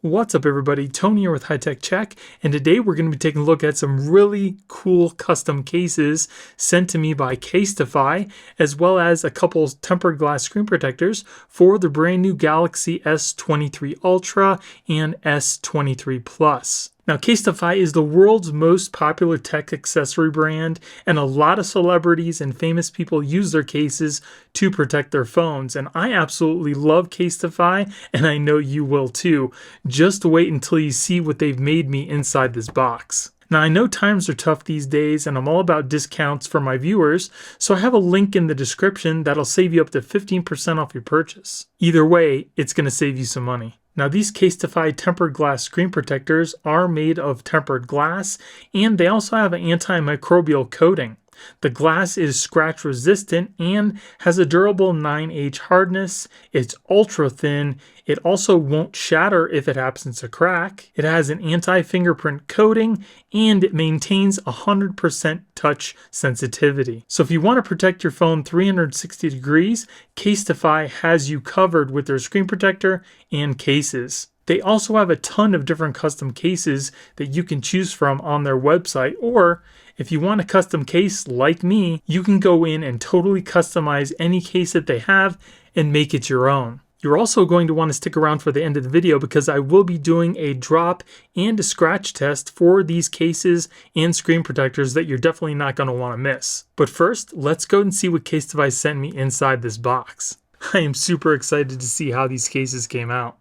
What's up everybody, Tony here with High Tech Check, and today we're going to be taking a look at some really cool custom cases sent to me by Casetify, as well as a couple tempered glass screen protectors for the brand new Galaxy S23 Ultra and S23 Plus. Now, Casetify is the world's most popular tech accessory brand, and a lot of celebrities and famous people use their cases to protect their phones. And I absolutely love Casetify, and I know you will too. Just wait until you see what they've made me inside this box. Now, I know times are tough these days, and I'm all about discounts for my viewers, so I have a link in the description that'll save you up to 15% off your purchase. Either way, it's going to save you some money. Now, these Casetify tempered glass screen protectors are made of tempered glass, and they also have an antimicrobial coating. The glass is scratch resistant and has a durable 9H hardness. It's ultra thin. It also won't shatter if it happens to crack. It has an anti-fingerprint coating, and it maintains 100% touch sensitivity. So if you want to protect your phone 360 degrees, Casetify has you covered with their screen protector and cases. They also have a ton of different custom cases that you can choose from on their website, or if you want a custom case like me, you can go in and totally customize any case that they have and make it your own. You're also going to want to stick around for the end of the video because I will be doing a drop and a scratch test for these cases and screen protectors that you're definitely not going to want to miss. But first, let's go and see what Casetify sent me inside this box. I am super excited to see how these cases came out.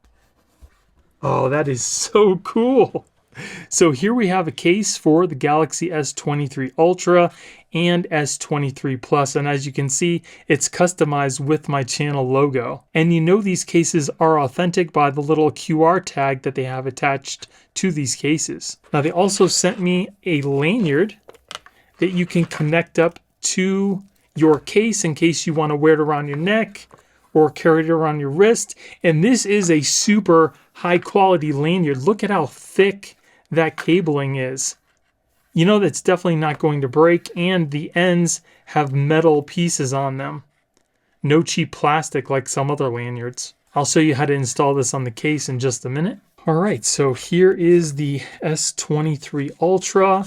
Oh, that is so cool. So here we have a case for the Galaxy S23 Ultra and S23 Plus, and as you can see, it's customized with my channel logo. And you know these cases are authentic by the little QR tag that they have attached to these cases. Now, they also sent me a lanyard that you can connect up to your case in case you want to wear it around your neck or carry it around your wrist. And this is a super high quality lanyard. Look at how thick that cabling is. You know that's definitely not going to break, and the ends have metal pieces on them. No cheap plastic like some other lanyards. I'll show you how to install this on the case in just a minute. Alright, so here is the S23 Ultra.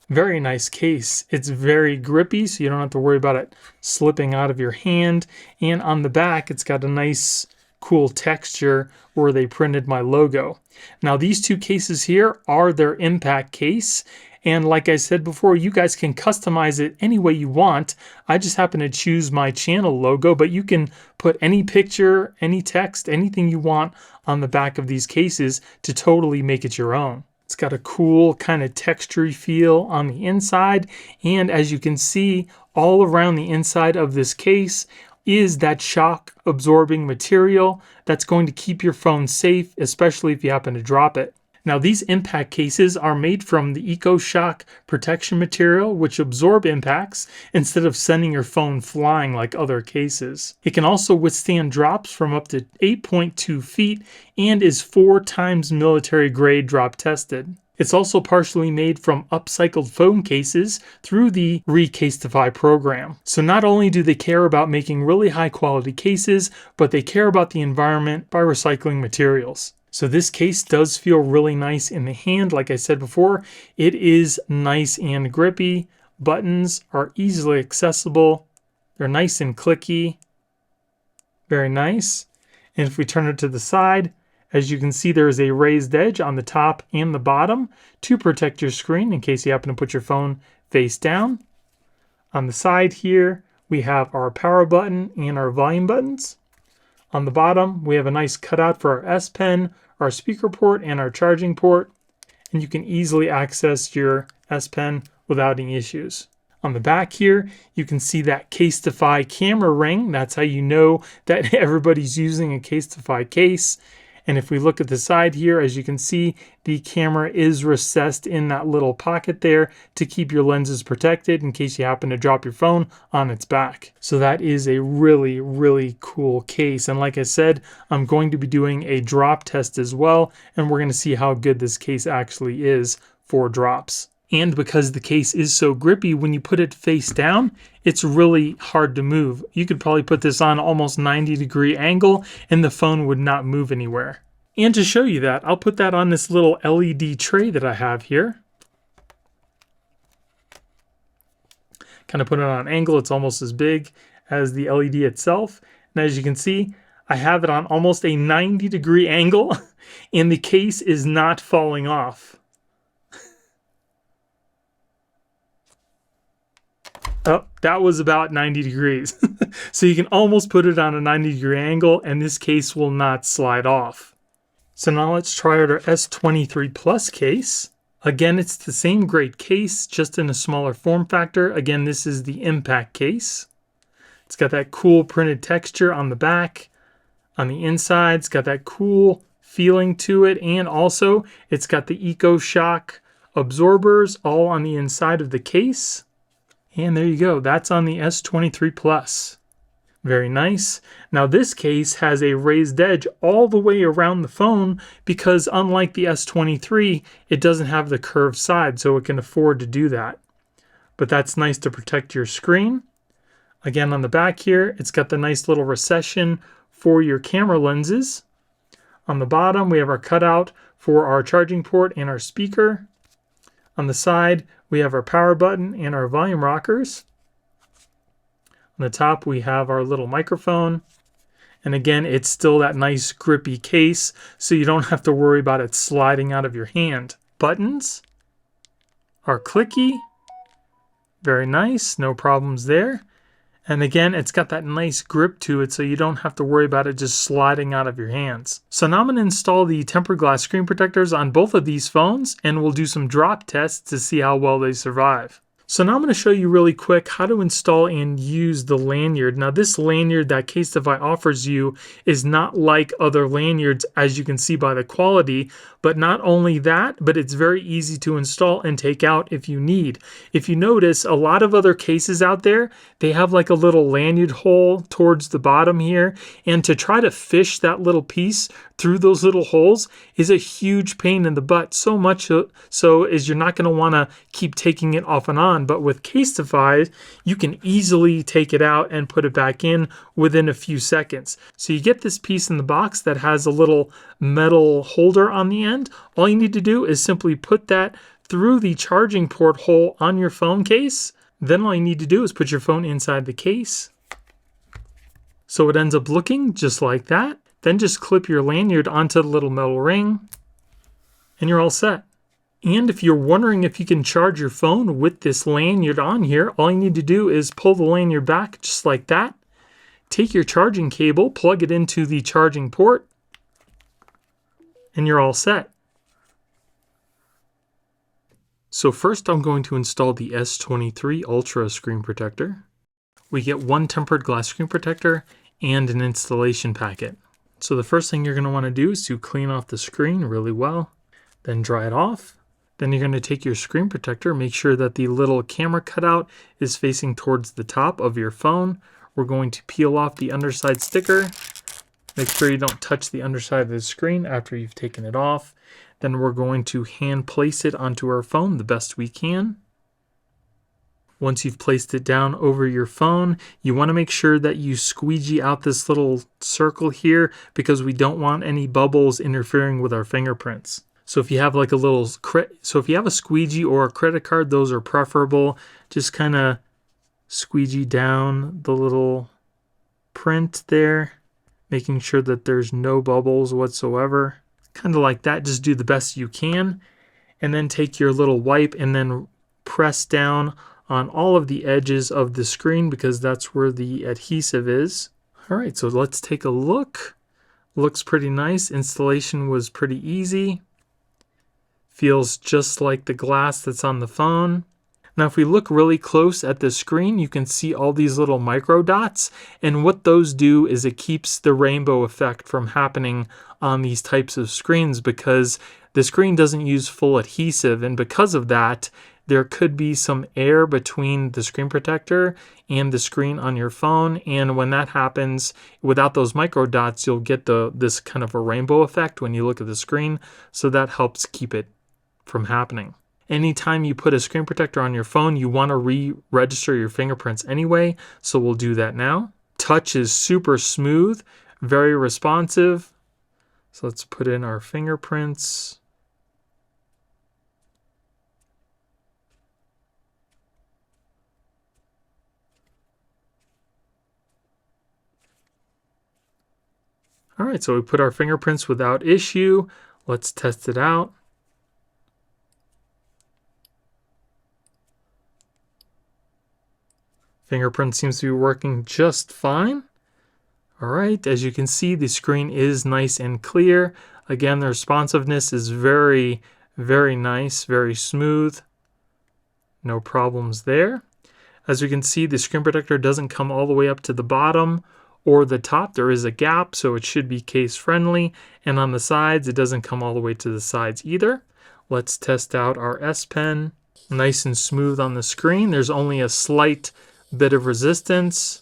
Very nice case. It's very grippy, so you don't have to worry about it slipping out of your hand. And on the back, it's got a nice cool texture where they printed my logo. Now, these two cases here are their impact case, and like I said before, you guys can customize it any way you want. I just happen to choose my channel logo, but you can put any picture, any text, anything you want on the back of these cases to totally make it your own. It's got a cool kind of textury feel on the inside, and as you can see, all around the inside of this case is that shock absorbing material that's going to keep your phone safe, especially if you happen to drop it. Now, these impact cases are made from the EcoShock protection material, which absorb impacts instead of sending your phone flying like other cases. It can also withstand drops from up to 8.2 feet and is 4 times military grade drop tested. It's also partially made from upcycled phone cases through the Casetify program. So not only do they care about making really high quality cases, but they care about the environment by recycling materials. So this case does feel really nice in the hand. Like I said before, it is nice and grippy. Buttons are easily accessible. They're nice and clicky. Very nice. And if we turn it to the side, as you can see, there is a raised edge on the top and the bottom to protect your screen in case you happen to put your phone face down. On the side here, we have our power button and our volume buttons. On the bottom, we have a nice cutout for our S Pen, our speaker port, and our charging port. And you can easily access your S Pen without any issues. On the back here, you can see that Casetify camera ring. That's how you know that everybody's using a Casetify case. And if we look at the side here, as you can see, the camera is recessed in that little pocket there to keep your lenses protected in case you happen to drop your phone on its back. So that is a really, really cool case. And like I said, I'm going to be doing a drop test as well, and we're going to see how good this case actually is for drops. And because the case is so grippy, when you put it face down, it's really hard to move. You could probably put this on almost 90-degree angle and the phone would not move anywhere. And to show you that, I'll put that on this little LED tray that I have here. Kind of put it on an angle, it's almost as big as the LED itself. And as you can see, I have it on almost a 90-degree angle and the case is not falling off. Oh, that was about 90 degrees. So you can almost put it on a 90-degree angle and this case will not slide off. So now let's try out our S23 Plus case. Again, it's the same great case, just in a smaller form factor. Again, this is the Impact case. It's got that cool printed texture on the back. On the inside, it's got that cool feeling to it. And also, it's got the EcoShock absorbers all on the inside of the case. And there you go. That's on the S23 Plus. Very nice. Now this case has a raised edge all the way around the phone because unlike the S23, it doesn't have the curved side, so it can afford to do that. But that's nice to protect your screen. Again, on the back here, it's got the nice little recession for your camera lenses. On the bottom, we have our cutout for our charging port and our speaker. On the side, we have our power button and our volume rockers. On the top, we have our little microphone. And again, it's still that nice grippy case, so you don't have to worry about it sliding out of your hand. Buttons are clicky. Very nice, no problems there. And again, it's got that nice grip to it, so you don't have to worry about it just sliding out of your hands. So now I'm going to install the tempered glass screen protectors on both of these phones, and we'll do some drop tests to see how well they survive. So now I'm going to show you really quick how to install and use the lanyard. Now this lanyard that Casetify offers you is not like other lanyards, as you can see by the quality, but not only that, but it's very easy to install and take out if you need. If you notice, a lot of other cases out there, they have like a little lanyard hole towards the bottom here, and to try to fish that little piece through those little holes is a huge pain in the butt, so much so is you're not going to want to keep taking it off and on. But with Casetify, you can easily take it out and put it back in within a few seconds. So you get this piece in the box that has a little metal holder on the end. All you need to do is simply put that through the charging port hole on your phone case. Then all you need to do is put your phone inside the case. So it ends up looking just like that. Then just clip your lanyard onto the little metal ring and you're all set. And if you're wondering if you can charge your phone with this lanyard on here, all you need to do is pull the lanyard back just like that. Take your charging cable, plug it into the charging port, and you're all set. So first I'm going to install the S23 Ultra screen protector. We get one tempered glass screen protector and an installation packet. So the first thing you're going to want to do is to clean off the screen really well, then dry it off. Then you're going to take your screen protector, make sure that the little camera cutout is facing towards the top of your phone. We're going to peel off the underside sticker. Make sure you don't touch the underside of the screen after you've taken it off. Then we're going to hand place it onto our phone the best we can. Once you've placed it down over your phone, you want to make sure that you squeegee out this little circle here because we don't want any bubbles interfering with our fingerprints. So if you have like a little, if you have a squeegee or a credit card, those are preferable. Just kind of squeegee down the little print there, making sure that there's no bubbles whatsoever. Kind of like that, just do the best you can. And then take your little wipe and then press down on all of the edges of the screen because that's where the adhesive is. All right, so let's take a look. Looks pretty nice. Installation was pretty easy. Feels just like the glass that's on the phone. Now if we look really close at the screen, you can see all these little micro dots, and what those do is it keeps the rainbow effect from happening on these types of screens because the screen doesn't use full adhesive, and because of that there could be some air between the screen protector and the screen on your phone, and when that happens, without those micro dots, you'll get this kind of a rainbow effect when you look at the screen, so that helps keep it from happening. Anytime you put a screen protector on your phone, you want to re-register your fingerprints anyway, so we'll do that now. Touch is super smooth, very responsive. So let's put in our fingerprints. All right, so we put our fingerprints without issue. Let's test it out. Fingerprint seems to be working just fine. All right, as you can see, the screen is nice and clear. Again, the responsiveness is very, very nice, very smooth. No problems there. As you can see, the screen protector doesn't come all the way up to the bottom or the top. There is a gap, so it should be case friendly. And on the sides, it doesn't come all the way to the sides either. Let's test out our S Pen. Nice and smooth on the screen. There's only a slight bit of resistance.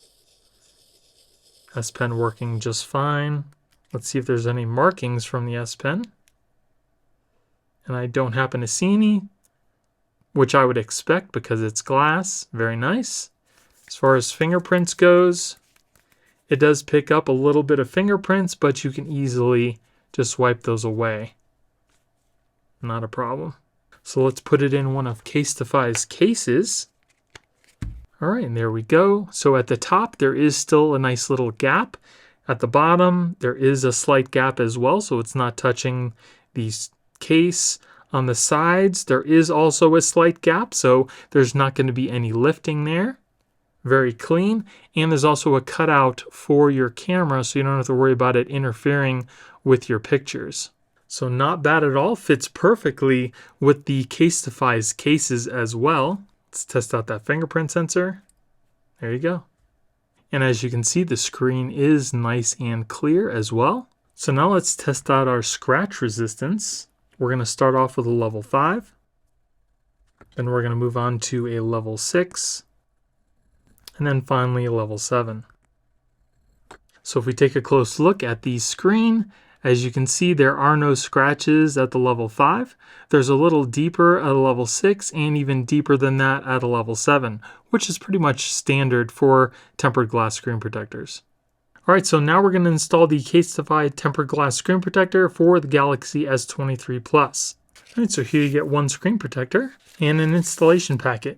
S Pen working just fine. Let's see if there's any markings from the S Pen. And I don't happen to see any, which I would expect because it's glass. Very nice. As far as fingerprints goes, it does pick up a little bit of fingerprints, but you can easily just wipe those away. Not a problem. So let's put it in one of Casetify's cases. All right, and there we go. So at the top, there is still a nice little gap. At the bottom, there is a slight gap as well, so it's not touching the case. On the sides, there is also a slight gap, so there's not going to be any lifting there. Very clean. And there's also a cutout for your camera, so you don't have to worry about it interfering with your pictures. So not bad at all. Fits perfectly with the Casetify's cases as well. Let's test out that fingerprint sensor. There you go. And as you can see, the screen is nice and clear as well. So now let's test out our scratch resistance. We're going to start off with a level 5. Then we're going to move on to a level 6. And then finally a level 7. So if we take a close look at the screen, as you can see, there are no scratches at the level 5. There's a little deeper at a level 6 and even deeper than that at a level 7, which is pretty much standard for tempered glass screen protectors. All right, so now we're going to install the Casetify tempered glass screen protector for the Galaxy S23 Plus. All right, so here you get one screen protector and an installation packet.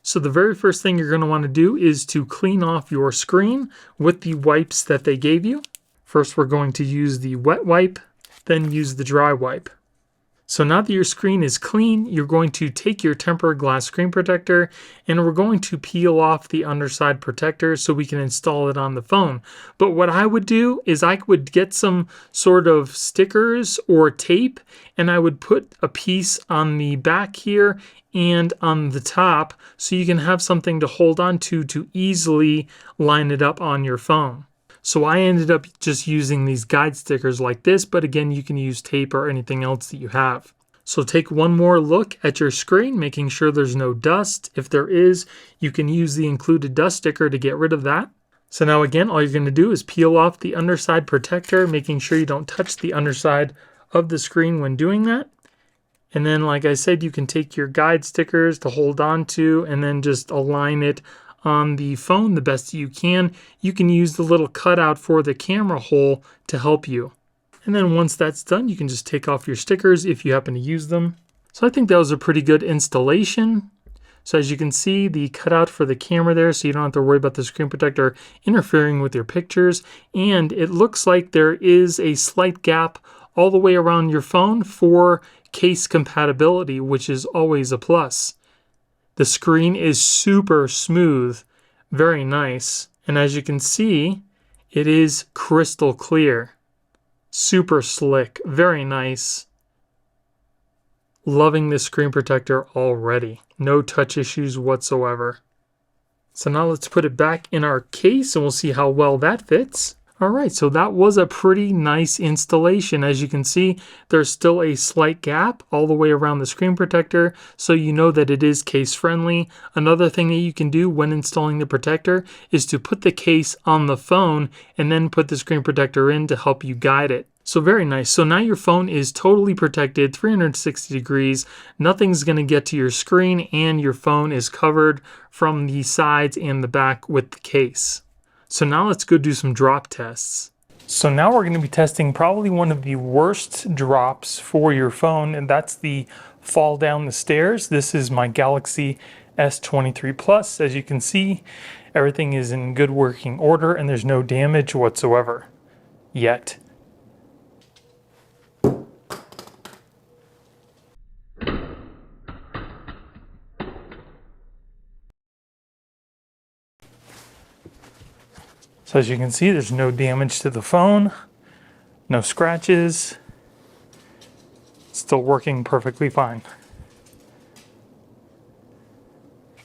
So the very first thing you're going to want to do is to clean off your screen with the wipes that they gave you. First, we're going to use the wet wipe, then use the dry wipe. So now that your screen is clean, you're going to take your tempered glass screen protector and we're going to peel off the underside protector so we can install it on the phone. But what I would do is I would get some sort of stickers or tape and I would put a piece on the back here and on the top so you can have something to hold on to easily line it up on your phone. So I ended up just using these guide stickers like this, but again, you can use tape or anything else that you have. So take one more look at your screen, making sure there's no dust. If there is, you can use the included dust sticker to get rid of that. So now again, all you're going to do is peel off the underside protector, making sure you don't touch the underside of the screen when doing that. And then, like I said, you can take your guide stickers to hold on to and then just align it on the phone the best you can. You can use the little cutout for the camera hole to help you. And then once that's done, you can just take off your stickers if you happen to use them. So I think that was a pretty good installation. So as you can see, the cutout for the camera there, so you don't have to worry about the screen protector interfering with your pictures. And it looks like there is a slight gap all the way around your phone for case compatibility, which is always a plus. The screen is super smooth, very nice. And as you can see, it is crystal clear, super slick, very nice. Loving this screen protector already. No touch issues whatsoever. So now let's put it back in our case and we'll see how well that fits. All right, so that was a pretty nice installation. As you can see, there's still a slight gap all the way around the screen protector, so you know that it is case friendly. Another thing that you can do when installing the protector is to put the case on the phone and then put the screen protector in to help you guide it. So very nice. So now your phone is totally protected, 360 degrees. Nothing's going to get to your screen and your phone is covered from the sides and the back with the case. So now let's go do some drop tests. So now we're going to be testing probably one of the worst drops for your phone, and that's the fall down the stairs. This is my Galaxy S23 Plus. As you can see, everything is in good working order and there's no damage whatsoever yet. So as you can see, there's no damage to the phone, no scratches, still working perfectly fine.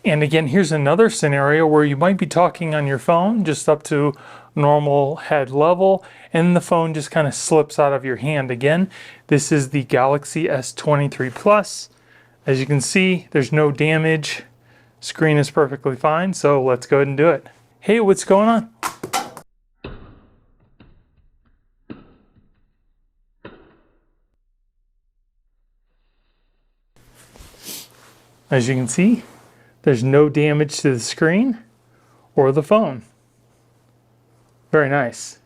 And again, here's another scenario where you might be talking on your phone just up to normal head level, and the phone just kind of slips out of your hand. Again, this is the Galaxy S23 Plus. As you can see, there's no damage. Screen is perfectly fine, so let's go ahead and do it. Hey, what's going on? As you can see, there's no damage to the screen or the phone. Very nice.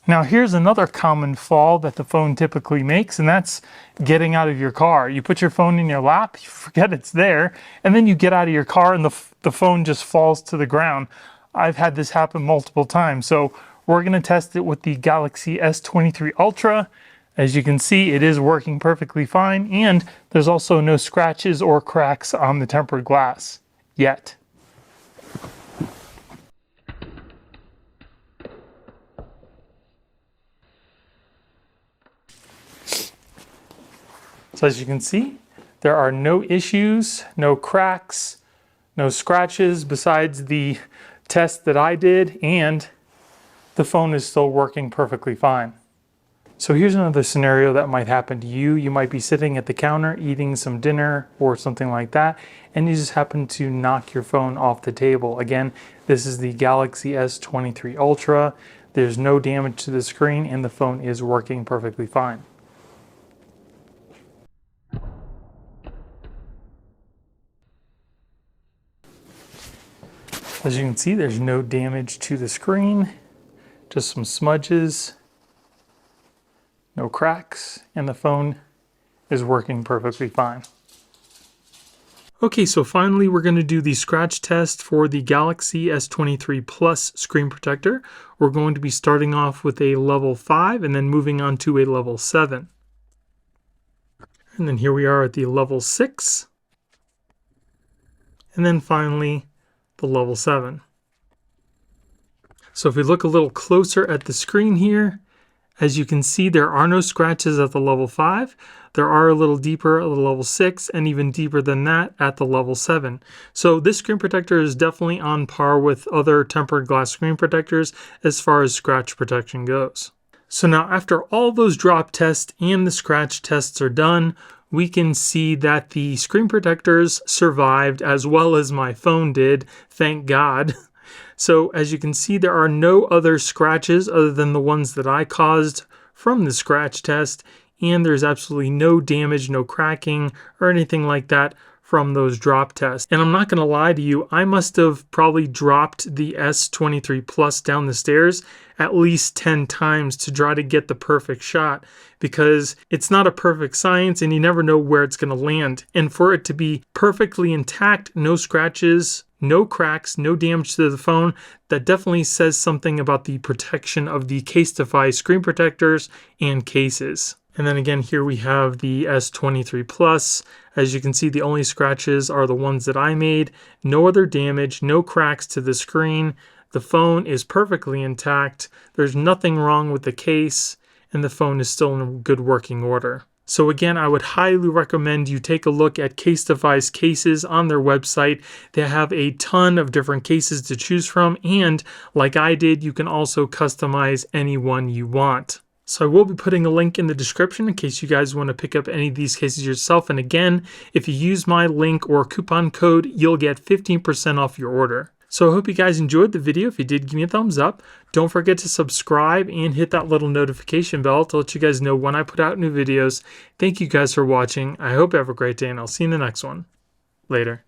Now here's another common fall that the phone typically makes, and that's getting out of your car. You put your phone in your lap, you forget it's there, and then you get out of your car and the phone just falls to the ground. I've had this happen multiple times, so we're going to test it with the Galaxy S23 Ultra. As you can see, it is working perfectly fine, and there's also no scratches or cracks on the tempered glass yet. So as you can see, there are no issues, no cracks, no scratches besides the test that I did, and the phone is still working perfectly fine. So here's another scenario that might happen to you. You might be sitting at the counter eating some dinner or something like that, and you just happen to knock your phone off the table. Again, this is the Galaxy S23 Ultra. There's no damage to the screen and the phone is working perfectly fine. As you can see, there's no damage to the screen, just some smudges. No cracks, and the phone is working perfectly fine. Okay, so finally we're going to do the scratch test for the Galaxy S23 Plus screen protector. We're going to be starting off with a level 5 and then moving on to a level 7. And then here we are at the level 6. And then finally the level 7. So if we look a little closer at the screen here, as you can see, there are no scratches at the level 5. There are a little deeper at the level 6 and even deeper than that at the level 7. So this screen protector is definitely on par with other tempered glass screen protectors as far as scratch protection goes. So now after all those drop tests and the scratch tests are done, we can see that the screen protectors survived as well as my phone did, thank God. So as you can see, there are no other scratches other than the ones that I caused from the scratch test, and there's absolutely no damage, no cracking, or anything like that from those drop tests. And I'm not going to lie to you, I must have probably dropped the S23 Plus down the stairs at least 10 times to try to get the perfect shot, because it's not a perfect science and you never know where it's going to land. And for it to be perfectly intact, no scratches, no cracks, no damage to the phone, that definitely says something about the protection of the Casetify screen protectors and cases. And then again, here we have the S23 Plus. As you can see, the only scratches are the ones that I made. No other damage, no cracks to the screen. The phone is perfectly intact. There's nothing wrong with the case, and the phone is still in good working order. So again, I would highly recommend you take a look at Casetify's cases on their website. They have a ton of different cases to choose from, and like I did, you can also customize any one you want. So I will be putting a link in the description in case you guys want to pick up any of these cases yourself. And again, if you use my link or coupon code, you'll get 15% off your order. So I hope you guys enjoyed the video. If you did, give me a thumbs up. Don't forget to subscribe and hit that little notification bell to let you guys know when I put out new videos. Thank you guys for watching. I hope you have a great day, and I'll see you in the next one. Later.